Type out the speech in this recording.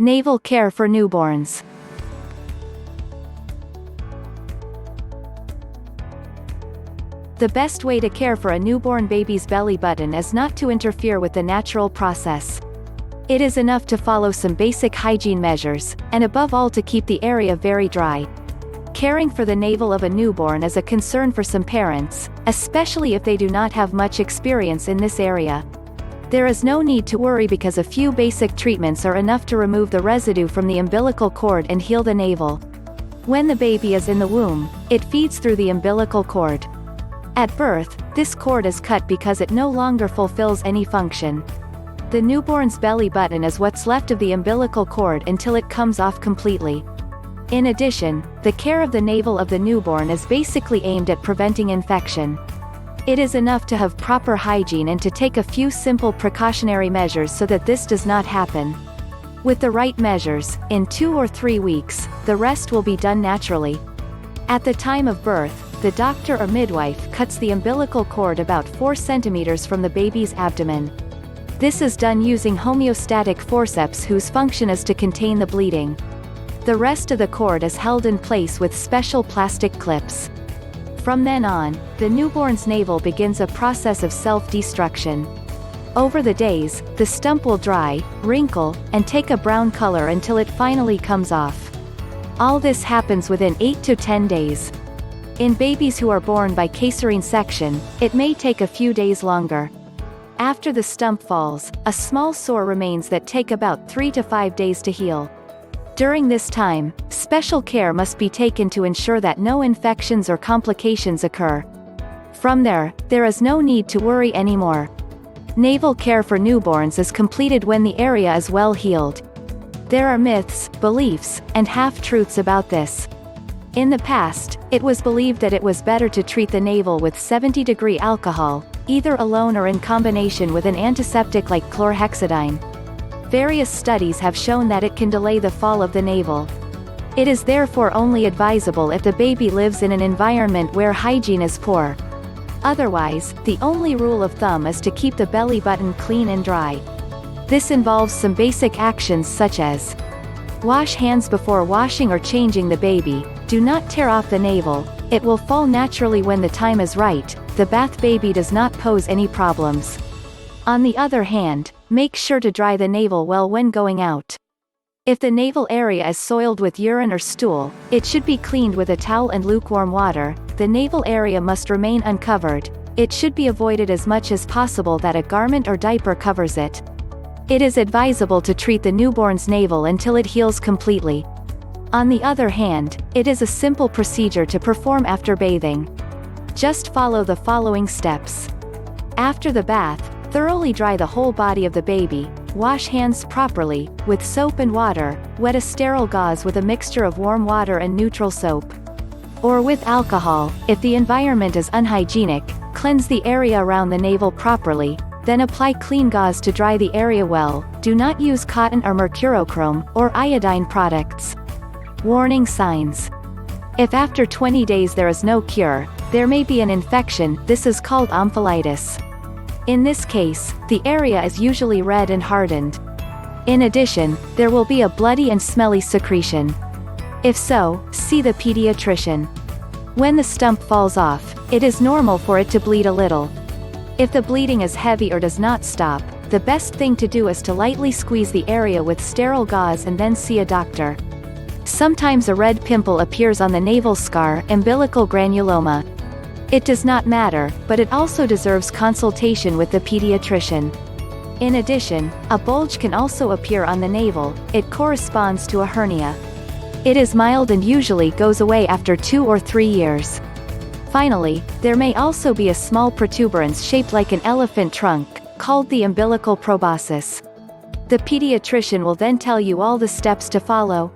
Navel care for newborns. The best way to care for a newborn baby's belly button is not to interfere with the natural process. It is enough to follow some basic hygiene measures, and above all to keep the area very dry. Caring for the navel of a newborn is a concern for some parents, especially if they do not have much experience in this area. There is no need to worry because a few basic treatments are enough to remove the residue from the umbilical cord and heal the navel. When the baby is in the womb, it feeds through the umbilical cord. At birth, this cord is cut because it no longer fulfills any function. The newborn's belly button is what's left of the umbilical cord until it comes off completely. In addition, the care of the navel of the newborn is basically aimed at preventing infection. It is enough to have proper hygiene and to take a few simple precautionary measures so that this does not happen. With the right measures, in 2 or 3 weeks, the rest will be done naturally. At the time of birth, the doctor or midwife cuts the umbilical cord about 4 centimeters from the baby's abdomen. This is done using homeostatic forceps whose function is to contain the bleeding. The rest of the cord is held in place with special plastic clips. From then on, the newborn's navel begins a process of self-destruction. Over the days, the stump will dry, wrinkle, and take a brown color until it finally comes off. All this happens within 8 to 10 days. In babies who are born by caesarean section, it may take a few days longer. After the stump falls, a small sore remains that take about 3 to 5 days to heal. During this time, special care must be taken to ensure that no infections or complications occur. From there is no need to worry anymore. Navel care for newborns is completed when the area is well healed. There are myths, beliefs, and half-truths about this. In the past, it was believed that it was better to treat the navel with 70-degree alcohol, either alone or in combination with an antiseptic like chlorhexidine. Various studies have shown that it can delay the fall of the navel. It is therefore only advisable if the baby lives in an environment where hygiene is poor. Otherwise, the only rule of thumb is to keep the belly button clean and dry. This involves some basic actions such as: wash hands before washing or changing the baby, do not tear off the navel, it will fall naturally when the time is right, the bath baby does not pose any problems. On the other hand, make sure to dry the navel well when going out. If the navel area is soiled with urine or stool, it should be cleaned with a towel and lukewarm water. The navel area must remain uncovered. It should be avoided as much as possible that a garment or diaper covers it. It is advisable to treat the newborn's navel until it heals completely. On the other hand, it is a simple procedure to perform after bathing. Just follow the following steps. After the bath, thoroughly dry the whole body of the baby, wash hands properly, with soap and water, wet a sterile gauze with a mixture of warm water and neutral soap. Or with alcohol, if the environment is unhygienic, cleanse the area around the navel properly, then apply clean gauze to dry the area well. Do not use cotton or mercurochrome, or iodine products. Warning signs. If after 20 days there is no cure, there may be an infection. This is called omphalitis. In this case, the area is usually red and hardened. In addition, there will be a bloody and smelly secretion. If so, see the pediatrician. When the stump falls off, it is normal for it to bleed a little. If the bleeding is heavy or does not stop, the best thing to do is to lightly squeeze the area with sterile gauze and then see a doctor. Sometimes a red pimple appears on the navel scar, umbilical granuloma. It does not matter, but it also deserves consultation with the pediatrician. In addition, a bulge can also appear on the navel. It corresponds to a hernia. It is mild and usually goes away after 2 or 3 years. Finally, there may also be a small protuberance shaped like an elephant trunk, called the umbilical proboscis. The pediatrician will then tell you all the steps to follow.